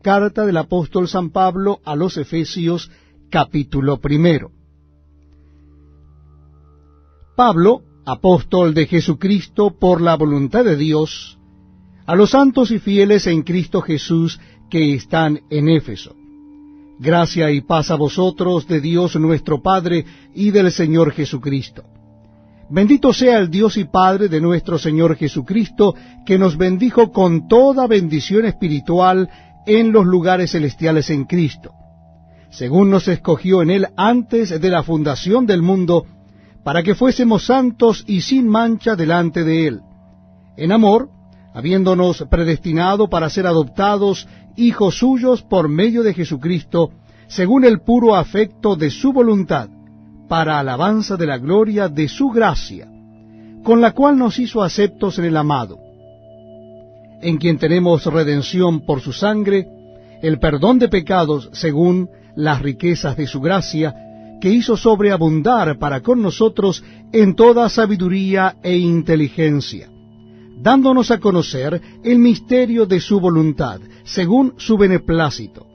Carta del apóstol San Pablo a los Efesios, capítulo 1. Pablo, apóstol de Jesucristo por la voluntad de Dios, a los santos y fieles en Cristo Jesús que están en Éfeso. Gracia y paz a vosotros de Dios nuestro Padre y del Señor Jesucristo. Bendito sea el Dios y Padre de nuestro Señor Jesucristo, que nos bendijo con toda bendición espiritual en los lugares celestiales en Cristo, según nos escogió en Él antes de la fundación del mundo, para que fuésemos santos y sin mancha delante de Él, en amor, habiéndonos predestinado para ser adoptados hijos suyos por medio de Jesucristo, según el puro afecto de su voluntad, para alabanza de la gloria de su gracia, con la cual nos hizo aceptos en el amado, en quien tenemos redención por su sangre, el perdón de pecados según las riquezas de su gracia, que hizo sobreabundar para con nosotros en toda sabiduría e inteligencia, dándonos a conocer el misterio de su voluntad, según su beneplácito,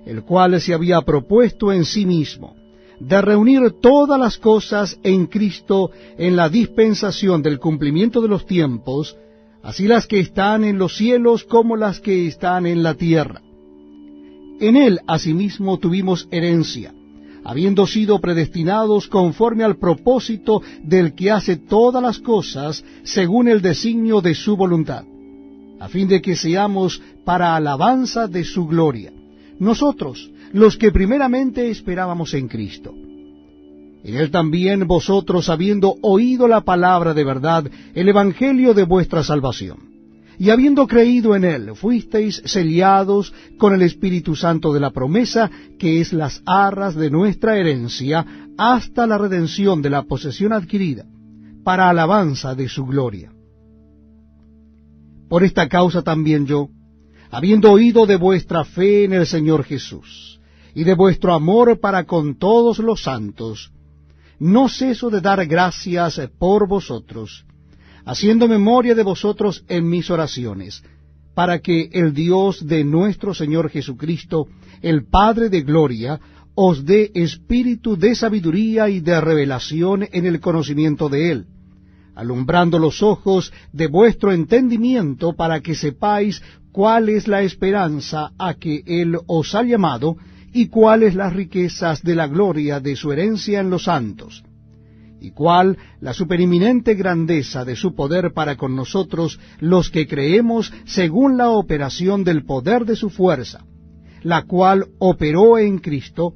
el cual se había propuesto en sí mismo, de reunir todas las cosas en Cristo en la dispensación del cumplimiento de los tiempos, así las que están en los cielos como las que están en la tierra. En Él asimismo tuvimos herencia, habiendo sido predestinados conforme al propósito del que hace todas las cosas según el designio de su voluntad, a fin de que seamos para alabanza de su gloria, nosotros, los que primeramente esperábamos en Cristo. En Él también vosotros, habiendo oído la palabra de verdad, el evangelio de vuestra salvación, y habiendo creído en Él, fuisteis sellados con el Espíritu Santo de la promesa, que es las arras de nuestra herencia, hasta la redención de la posesión adquirida, para alabanza de su gloria. Por esta causa también yo, habiendo oído de vuestra fe en el Señor Jesús, y de vuestro amor para con todos los santos, no ceso de dar gracias por vosotros, haciendo memoria de vosotros en mis oraciones, para que el Dios de nuestro Señor Jesucristo, el Padre de gloria, os dé espíritu de sabiduría y de revelación en el conocimiento de Él, alumbrando los ojos de vuestro entendimiento, para que sepáis cuál es la esperanza a que Él os ha llamado, y cuáles las riquezas de la gloria de su herencia en los santos, y cuál la supereminente grandeza de su poder para con nosotros, los que creemos según la operación del poder de su fuerza, la cual operó en Cristo,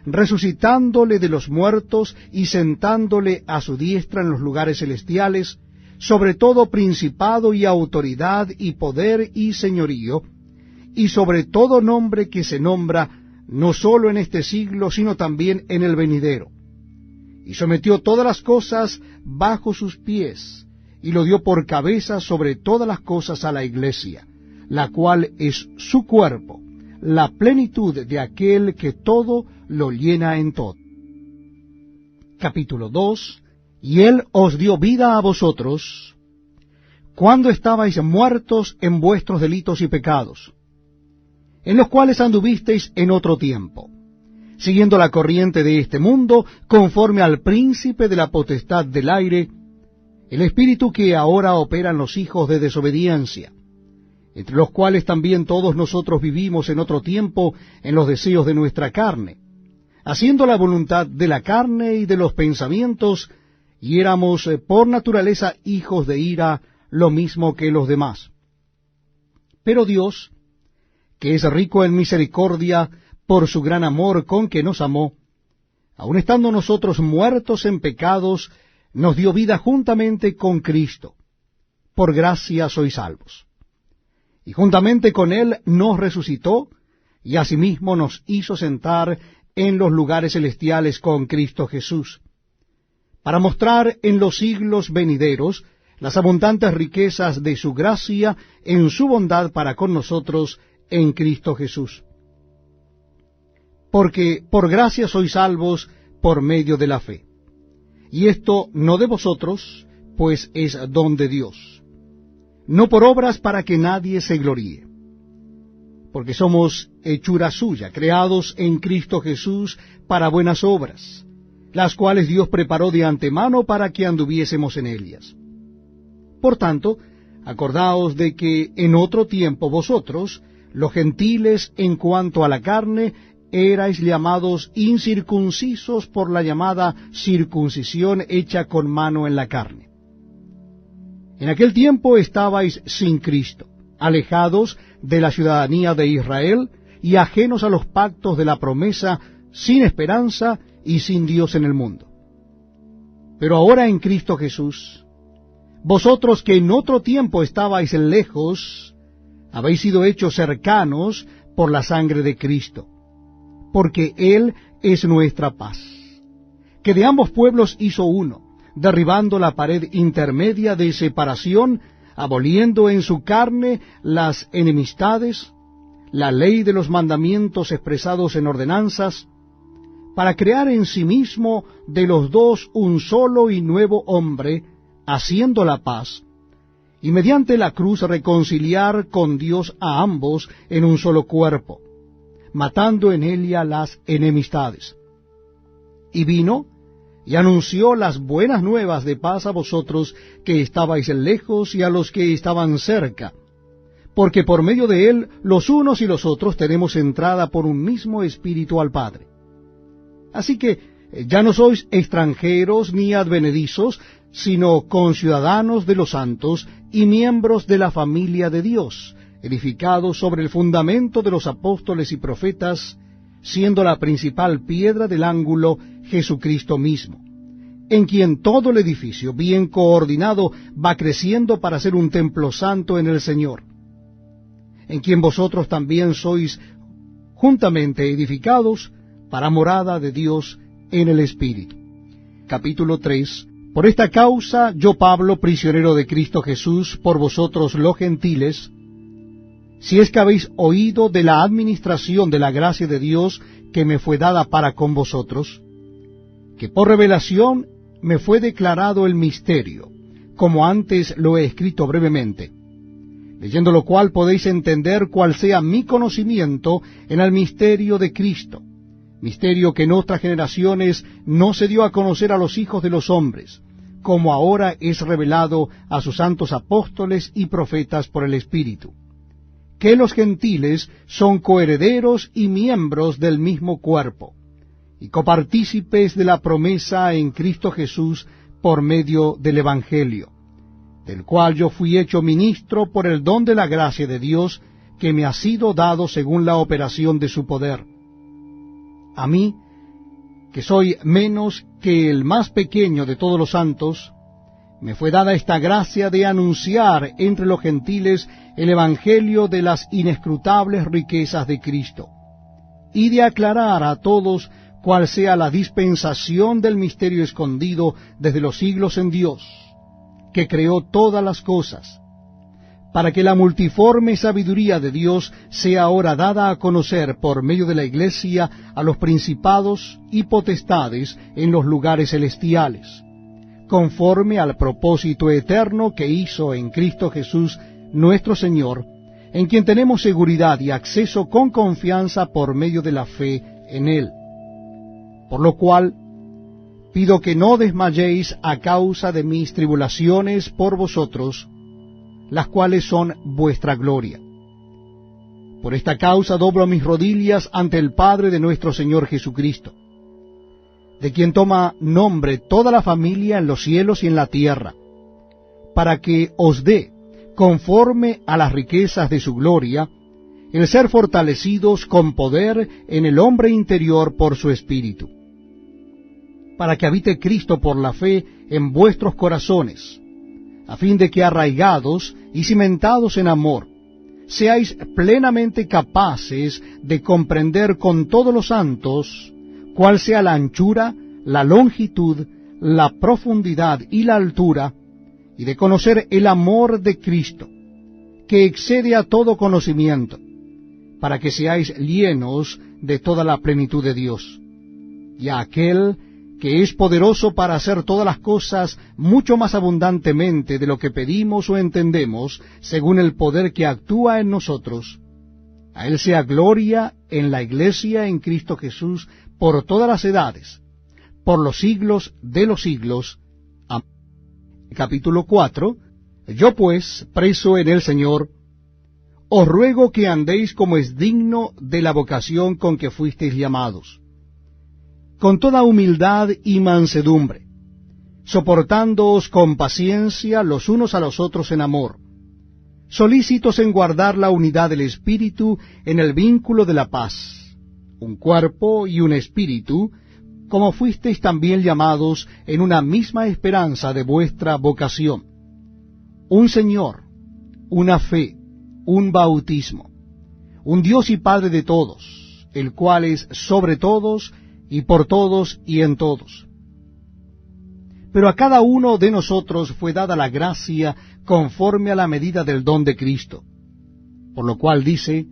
resucitándole de los muertos y sentándole a su diestra en los lugares celestiales, sobre todo principado y autoridad y poder y señorío, y sobre todo nombre que se nombra no sólo en este siglo, sino también en el venidero. Y sometió todas las cosas bajo sus pies, y lo dio por cabeza sobre todas las cosas a la Iglesia, la cual es su cuerpo, la plenitud de aquel que todo lo llena en todo. Capítulo 2. Y Él os dio vida a vosotros, cuando estabais muertos en vuestros delitos y pecados, en los cuales anduvisteis en otro tiempo, siguiendo la corriente de este mundo, conforme al príncipe de la potestad del aire, el espíritu que ahora opera en los hijos de desobediencia, entre los cuales también todos nosotros vivimos en otro tiempo en los deseos de nuestra carne, haciendo la voluntad de la carne y de los pensamientos, y éramos por naturaleza hijos de ira, lo mismo que los demás. Pero Dios, que es rico en misericordia, por su gran amor con que nos amó, aun estando nosotros muertos en pecados, nos dio vida juntamente con Cristo. Por gracia sois salvos. Y juntamente con Él nos resucitó, y asimismo nos hizo sentar en los lugares celestiales con Cristo Jesús, para mostrar en los siglos venideros las abundantes riquezas de su gracia en su bondad para con nosotros en Cristo Jesús. Porque por gracia sois salvos por medio de la fe. Y esto no de vosotros, pues es don de Dios, no por obras para que nadie se gloríe. porque somos hechura suya, creados en Cristo Jesús para buenas obras, las cuales Dios preparó de antemano para que anduviésemos en ellas. Por tanto, acordaos de que en otro tiempo vosotros, los gentiles en cuanto a la carne, erais llamados incircuncisos por la llamada circuncisión hecha con mano en la carne. En aquel tiempo estabais sin Cristo, alejados de la ciudadanía de Israel y ajenos a los pactos de la promesa, sin esperanza y sin Dios en el mundo. Pero ahora en Cristo Jesús, vosotros que en otro tiempo estabais lejos, habéis sido hechos cercanos por la sangre de Cristo, porque Él es nuestra paz, que de ambos pueblos hizo uno, derribando la pared intermedia de separación, aboliendo en su carne las enemistades, la ley de los mandamientos expresados en ordenanzas, para crear en sí mismo de los dos un solo y nuevo hombre, haciendo la paz, y mediante la cruz reconciliar con Dios a ambos en un solo cuerpo, matando en ella las enemistades. Y vino y anunció las buenas nuevas de paz a vosotros que estabais lejos y a los que estaban cerca, porque por medio de él los unos y los otros tenemos entrada por un mismo Espíritu al Padre. Así que ya no sois extranjeros ni advenedizos, sino conciudadanos de los santos y miembros de la familia de Dios, edificados sobre el fundamento de los apóstoles y profetas, siendo la principal piedra del ángulo Jesucristo mismo, en quien todo el edificio, bien coordinado, va creciendo para ser un templo santo en el Señor, en quien vosotros también sois juntamente edificados para morada de Dios en el Espíritu. Capítulo 3. Por esta causa, yo Pablo, prisionero de Cristo Jesús, por vosotros los gentiles, si es que habéis oído de la administración de la gracia de Dios que me fue dada para con vosotros, que por revelación me fue declarado el misterio, como antes lo he escrito brevemente, leyendo lo cual podéis entender cuál sea mi conocimiento en el misterio de Cristo, misterio que en otras generaciones no se dio a conocer a los hijos de los hombres, como ahora es revelado a sus santos apóstoles y profetas por el Espíritu, que los gentiles son coherederos y miembros del mismo cuerpo, y copartícipes de la promesa en Cristo Jesús por medio del Evangelio, del cual yo fui hecho ministro por el don de la gracia de Dios que me ha sido dado según la operación de su poder. A mí, que soy menos que el más pequeño de todos los santos, me fue dada esta gracia de anunciar entre los gentiles el Evangelio de las inescrutables riquezas de Cristo, y de aclarar a todos cuál sea la dispensación del misterio escondido desde los siglos en Dios, que creó todas las cosas, para que la multiforme sabiduría de Dios sea ahora dada a conocer por medio de la Iglesia a los principados y potestades en los lugares celestiales, conforme al propósito eterno que hizo en Cristo Jesús nuestro Señor, en quien tenemos seguridad y acceso con confianza por medio de la fe en Él. Por lo cual, pido que no desmayéis a causa de mis tribulaciones por vosotros, las cuales son vuestra gloria. Por esta causa doblo mis rodillas ante el Padre de nuestro Señor Jesucristo, de quien toma nombre toda la familia en los cielos y en la tierra, para que os dé, conforme a las riquezas de su gloria, el ser fortalecidos con poder en el hombre interior por su Espíritu, para que habite Cristo por la fe en vuestros corazones, a fin de que arraigados y cimentados en amor, seáis plenamente capaces de comprender con todos los santos cuál sea la anchura, la longitud, la profundidad y la altura, y de conocer el amor de Cristo, que excede a todo conocimiento, para que seáis llenos de toda la plenitud de Dios. Y a aquel que es poderoso para hacer todas las cosas mucho más abundantemente de lo que pedimos o entendemos, según el poder que actúa en nosotros, A Él sea gloria en la Iglesia en Cristo Jesús por todas las edades, por los siglos de los siglos. Amén. Capítulo 4. Yo pues, preso en el Señor, os ruego que andéis como es digno de la vocación con que fuisteis llamados, con toda humildad y mansedumbre, soportándoos con paciencia los unos a los otros en amor, solícitos en guardar la unidad del Espíritu en el vínculo de la paz, un cuerpo y un espíritu, como fuisteis también llamados en una misma esperanza de vuestra vocación, un Señor, una fe, un bautismo, un Dios y Padre de todos, el cual es sobre todos, y por todos, y en todos. Pero a cada uno de nosotros fue dada la gracia conforme a la medida del don de Cristo. Por lo cual dice,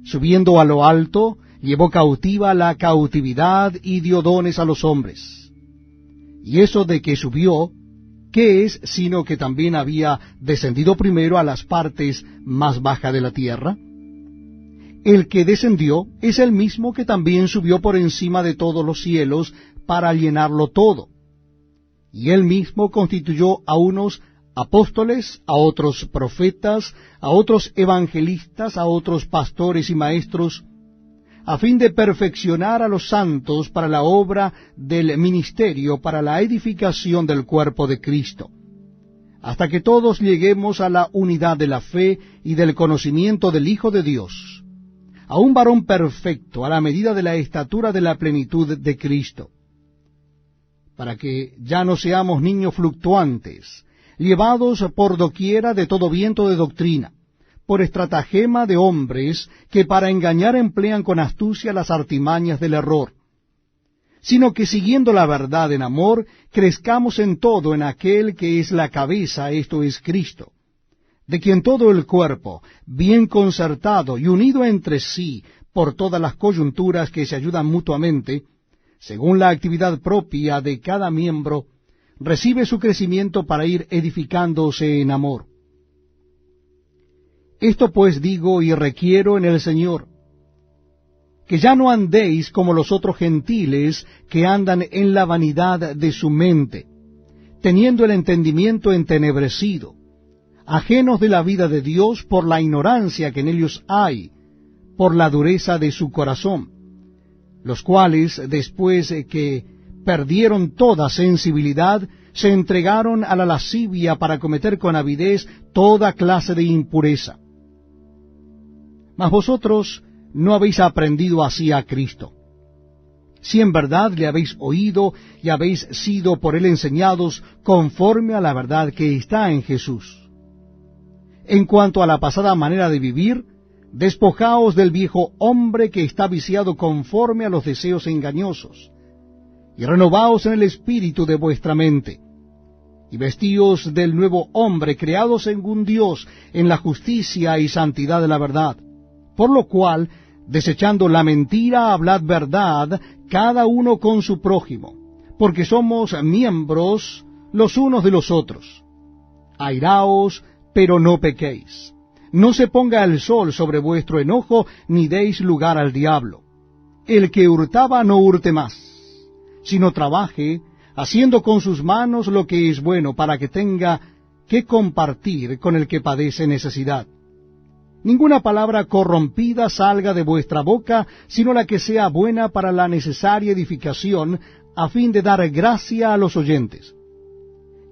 subiendo a lo alto, llevó cautiva la cautividad y dio dones a los hombres. Y eso de que subió, ¿qué es sino que también había descendido primero a las partes más bajas de la tierra? El que descendió es el mismo que también subió por encima de todos los cielos para llenarlo todo. Y él mismo constituyó a unos apóstoles, a otros profetas, a otros evangelistas, a otros pastores y maestros, a fin de perfeccionar a los santos para la obra del ministerio, para la edificación del cuerpo de Cristo, hasta que todos lleguemos a la unidad de la fe y del conocimiento del Hijo de Dios, a un varón perfecto, a la medida de la estatura de la plenitud de Cristo, para que ya no seamos niños fluctuantes, llevados por doquiera de todo viento de doctrina, por estratagema de hombres que para engañar emplean con astucia las artimañas del error, sino que siguiendo la verdad en amor, crezcamos en todo en aquel que es la cabeza, esto es Cristo, de quien todo el cuerpo, bien concertado y unido entre sí por todas las coyunturas que se ayudan mutuamente, según la actividad propia de cada miembro, recibe su crecimiento para ir edificándose en amor. Esto pues digo y requiero en el Señor, que ya no andéis como los otros gentiles que andan en la vanidad de su mente, teniendo el entendimiento entenebrecido, ajenos de la vida de Dios por la ignorancia que en ellos hay, por la dureza de su corazón, los cuales, después que perdieron toda sensibilidad, se entregaron a la lascivia para cometer con avidez toda clase de impureza. Mas vosotros no habéis aprendido así a Cristo, si en verdad le habéis oído y habéis sido por él enseñados conforme a la verdad que está en Jesús. En cuanto a la pasada manera de vivir, despojaos del viejo hombre que está viciado conforme a los deseos engañosos, y renovaos en el espíritu de vuestra mente, y vestíos del nuevo hombre, creado según Dios en la justicia y santidad de la verdad. Por lo cual, desechando la mentira, hablad verdad, cada uno con su prójimo, porque somos miembros los unos de los otros. Airaos, pero no pequéis. No se ponga el sol sobre vuestro enojo, ni deis lugar al diablo. El que hurtaba no hurte más, sino trabaje, haciendo con sus manos lo que es bueno, para que tenga que compartir con el que padece necesidad. Ninguna palabra corrompida salga de vuestra boca, sino la que sea buena para la necesaria edificación, a fin de dar gracia a los oyentes.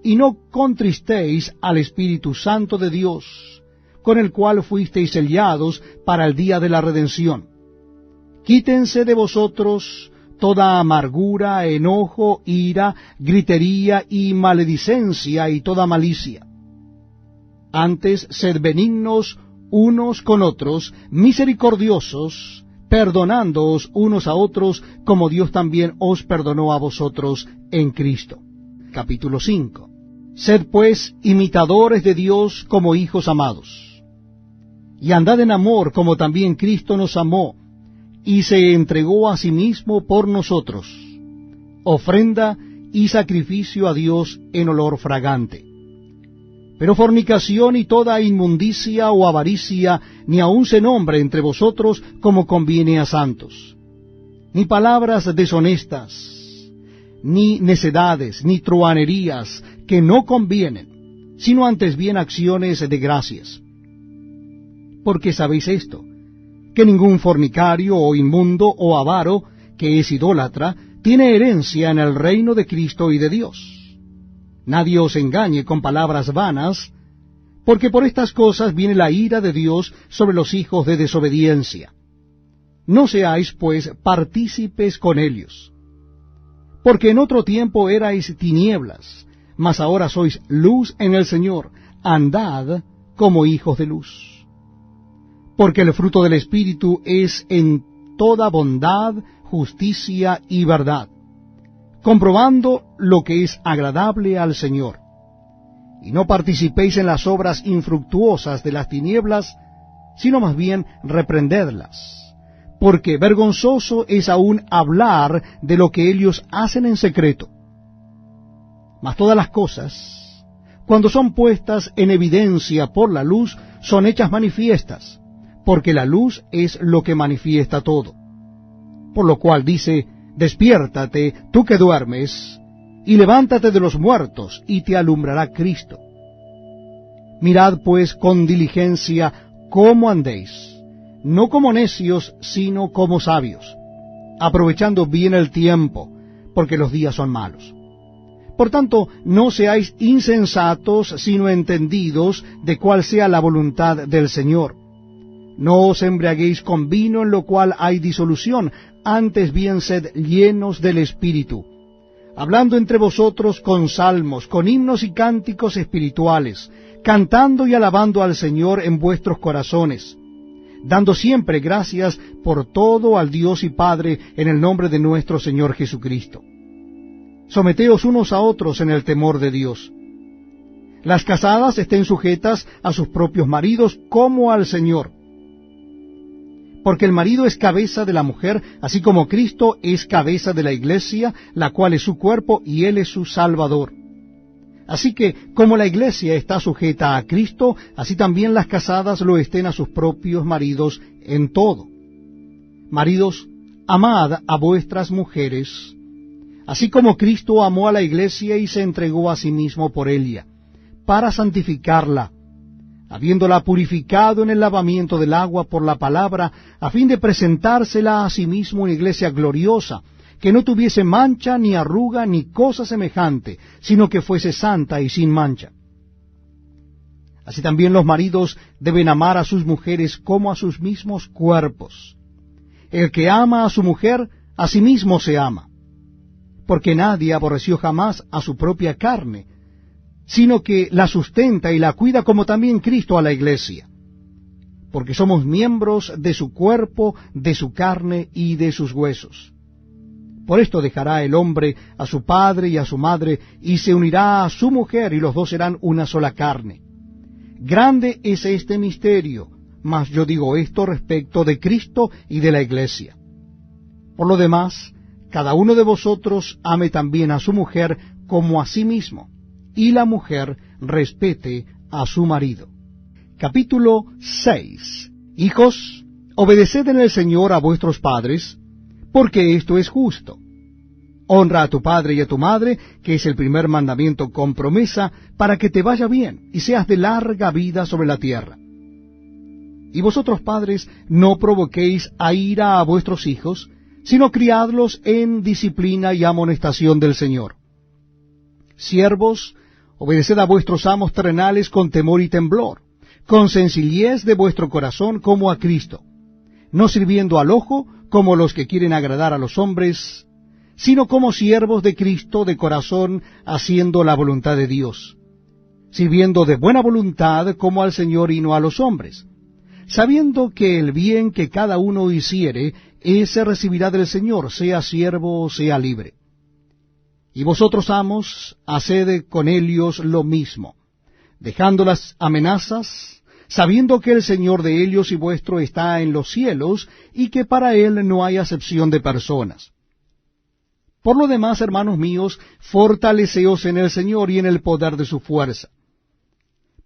Y no contristéis al Espíritu Santo de Dios, con el cual fuisteis sellados para el día de la redención. Quítense de vosotros toda amargura, enojo, ira, gritería y maledicencia y toda malicia. Antes, sed benignos unos con otros, misericordiosos, perdonándoos unos a otros, como Dios también os perdonó a vosotros en Cristo. Capítulo 5. Sed pues imitadores de Dios como hijos amados, y andad en amor como también Cristo nos amó, y se entregó a sí mismo por nosotros, ofrenda y sacrificio a Dios en olor fragante. Pero fornicación y toda inmundicia o avaricia ni aun se nombre entre vosotros como conviene a santos. Ni palabras deshonestas, ni necedades, ni truhanerías que no convienen, sino antes bien acciones de gracias. Porque sabéis esto, que ningún fornicario o inmundo o avaro, que es idólatra, tiene herencia en el reino de Cristo y de Dios. Nadie os engañe con palabras vanas, porque por estas cosas viene la ira de Dios sobre los hijos de desobediencia. No seáis, pues, partícipes con ellos. Porque en otro tiempo erais tinieblas, mas ahora sois luz en el Señor. Andad como hijos de luz. Porque el fruto del Espíritu es en toda bondad, justicia y verdad, comprobando lo que es agradable al Señor. Y no participéis en las obras infructuosas de las tinieblas, sino más bien reprendedlas, porque vergonzoso es aún hablar de lo que ellos hacen en secreto. Mas todas las cosas, cuando son puestas en evidencia por la luz, son hechas manifiestas, porque la luz es lo que manifiesta todo. Por lo cual dice: despiértate, tú que duermes, y levántate de los muertos, y te alumbrará Cristo. Mirad pues con diligencia cómo andéis, no como necios, sino como sabios, aprovechando bien el tiempo, porque los días son malos. Por tanto, no seáis insensatos, sino entendidos de cuál sea la voluntad del Señor. No os embriaguéis con vino, en lo cual hay disolución, antes bien sed llenos del Espíritu, hablando entre vosotros con salmos, con himnos y cánticos espirituales, cantando y alabando al Señor en vuestros corazones, dando siempre gracias por todo al Dios y Padre en el nombre de nuestro Señor Jesucristo. Someteos unos a otros en el temor de Dios. Las casadas estén sujetas a sus propios maridos como al Señor, porque el marido es cabeza de la mujer, así como Cristo es cabeza de la iglesia, la cual es su cuerpo, y Él es su Salvador. Así que, como la iglesia está sujeta a Cristo, así también las casadas lo estén a sus propios maridos en todo. Maridos, amad a vuestras mujeres, así como Cristo amó a la iglesia y se entregó a sí mismo por ella, para santificarla, habiéndola purificado en el lavamiento del agua por la palabra, a fin de presentársela a sí mismo una iglesia gloriosa, que no tuviese mancha, ni arruga, ni cosa semejante, sino que fuese santa y sin mancha. Así también los maridos deben amar a sus mujeres como a sus mismos cuerpos. El que ama a su mujer, a sí mismo se ama, porque nadie aborreció jamás a su propia carne, sino que la sustenta y la cuida, como también Cristo a la iglesia, porque somos miembros de su cuerpo, de su carne y de sus huesos. Por esto dejará el hombre a su padre y a su madre, y se unirá a su mujer, y los dos serán una sola carne. Grande es este misterio, mas yo digo esto respecto de Cristo y de la iglesia. Por lo demás, cada uno de vosotros ame también a su mujer como a sí mismo, y la mujer respete a su marido. Capítulo 6. Hijos, obedeced en el Señor a vuestros padres, porque esto es justo. Honra a tu padre y a tu madre, que es el primer mandamiento con promesa, para que te vaya bien y seas de larga vida sobre la tierra. Y vosotros, padres, no provoquéis a ira a vuestros hijos, sino criadlos en disciplina y amonestación del Señor. Siervos, obedeced a vuestros amos terrenales con temor y temblor, con sencillez de vuestro corazón como a Cristo, no sirviendo al ojo como los que quieren agradar a los hombres, sino como siervos de Cristo de corazón, haciendo la voluntad de Dios, sirviendo de buena voluntad como al Señor y no a los hombres, sabiendo que el bien que cada uno hiciere, ese recibirá del Señor, sea siervo o sea libre. Y vosotros, amos, haced con ellos lo mismo, dejando las amenazas, sabiendo que el Señor de ellos y vuestro está en los cielos, y que para Él no hay acepción de personas. Por lo demás, hermanos míos, fortaleceos en el Señor y en el poder de su fuerza.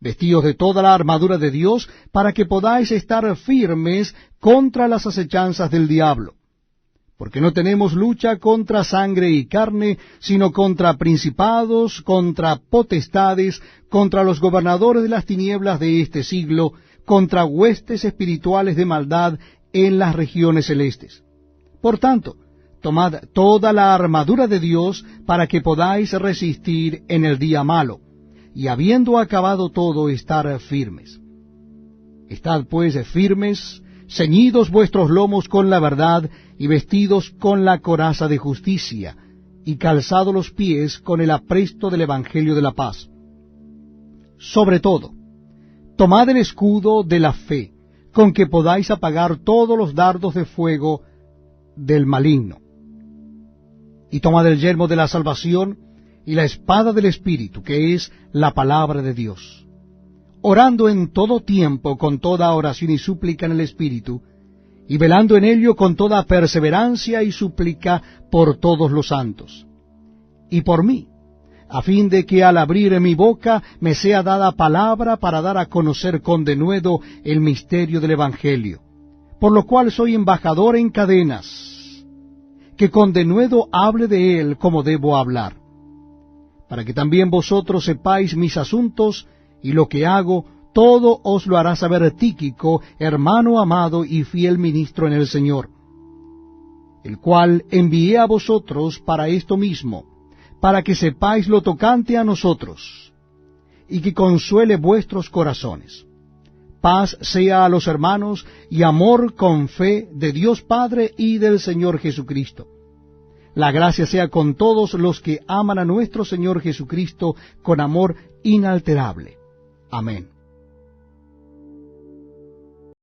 Vestíos de toda la armadura de Dios, para que podáis estar firmes contra las acechanzas del diablo. Porque no tenemos lucha contra sangre y carne, sino contra principados, contra potestades, contra los gobernadores de las tinieblas de este siglo, contra huestes espirituales de maldad en las regiones celestes. Por tanto, tomad toda la armadura de Dios, para que podáis resistir en el día malo, y habiendo acabado todo, estar firmes. Estad pues firmes, ceñidos vuestros lomos con la verdad, y vestidos con la coraza de justicia, y calzados los pies con el apresto del Evangelio de la paz. Sobre todo, tomad el escudo de la fe, con que podáis apagar todos los dardos de fuego del maligno. Y tomad el yelmo de la salvación, y la espada del Espíritu, que es la palabra de Dios, orando en todo tiempo con toda oración y súplica en el Espíritu, y velando en ello con toda perseverancia y súplica por todos los santos, y por mí, a fin de que al abrir mi boca me sea dada palabra para dar a conocer con denuedo el misterio del Evangelio, por lo cual soy embajador en cadenas, que con denuedo hable de él como debo hablar, para que también vosotros sepáis mis asuntos y lo que hago. Todo os lo hará saber Tíquico, hermano amado y fiel ministro en el Señor, el cual envié a vosotros para esto mismo, para que sepáis lo tocante a nosotros, y que consuele vuestros corazones. Paz sea a los hermanos, y amor con fe de Dios Padre y del Señor Jesucristo. La gracia sea con todos los que aman a nuestro Señor Jesucristo con amor inalterable. Amén.